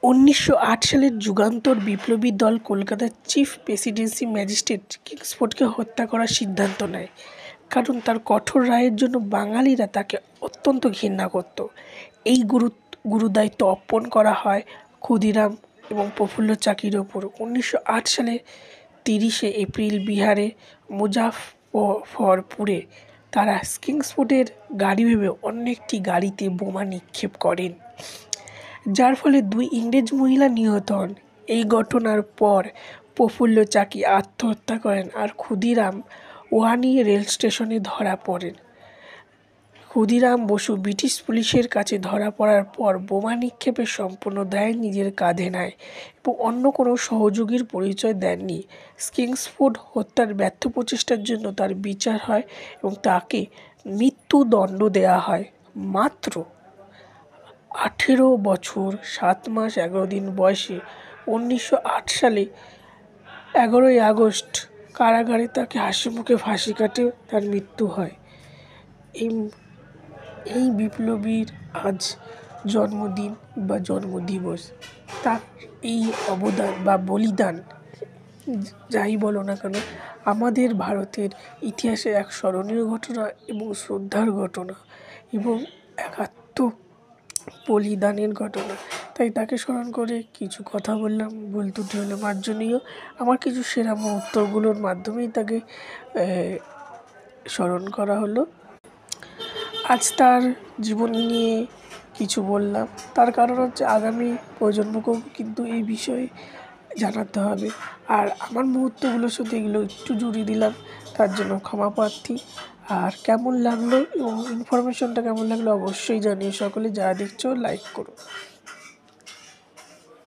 ১৯০৮ সালের যুগান্তর বিপ্লবী দল কলকাতার চিফ প্রেসিডেন্সি ম্যাজিস্ট্রেট কিংসফোর্ডকে হত্যা করার সিদ্ধান্ত নেয়, কারণ তার কঠোর রায়ের জন্য বাঙালিরা তাকে অত্যন্ত ঘৃণা করত। এই গুরুদায়িত্ব অর্পণ করা হয় ক্ষুদিরাম এবং প্রফুল্ল চাকির ওপর। ১৯০৮ সালের ৩০শে এপ্রিল বিহারে মুজাফফরপুরে তারা কিংসফোর্ডের গাড়ি ভেবে অন্য একটি গাড়িতে বোমা নিক্ষেপ করেন, যার ফলে ২ ইংরেজ মহিলা নিহত হন। এই ঘটনার পর প্রফুল্ল চাকি আত্মহত্যা করেন আর ক্ষুদিরাম ওয়ানি রেল স্টেশনে ধরা পড়েন। ক্ষুদিরাম বসু ব্রিটিশ পুলিশের কাছে ধরা পড়ার পর বোমা নিক্ষেপের সম্পূর্ণ দায় নিজের কাঁধে নেয় এবং অন্য কোনো সহযোগীর পরিচয় দেননি। কিংসফোর্ড হত্যার ব্যর্থ প্রচেষ্টার জন্য তার বিচার হয় এবং তাকে মৃত্যুদণ্ড দেওয়া হয়। মাত্র ১৮ বছর ৭ মাস ১১ দিন বয়সে ১৯০৮ সালে ১১ই আগস্ট কারাগারে তাকে হাসিমুখে ফাঁসি কাটে তার মৃত্যু হয়। এই বিপ্লবীর আজ জন্মদিন বা জন্মদিবস। তার এই অবদান বা বলিদান যাই বলো না কেন, আমাদের ভারতের ইতিহাসে এক স্মরণীয় ঘটনা এবং শ্রদ্ধার ঘটনা এবং বলিদানের ঘটনা। তাই তাকে স্মরণ করে কিছু কথা বললাম, ভুল ত্রুটি হলে মার্জনীয়। আমার কিছু সেরা মুহূর্তগুলোর মাধ্যমেই তাকে স্মরণ করা হলো। আজ তার জীবন নিয়ে কিছু বললাম, তার কারণ হচ্ছে আগামী প্রজন্মকেও কিন্তু এই বিষয়ে জানাতে হবে। আর আমার মুহূর্তগুলোর সাথে এগুলো একটু জুড়ে দিলাম, তার জন্য ক্ষমা প্রার্থী। আর কেমন লাগলো এবং ইনফরমেশনটা কেমন লাগলো অবশ্যই জানিও। সকলে যারা দেখছো লাইক করো।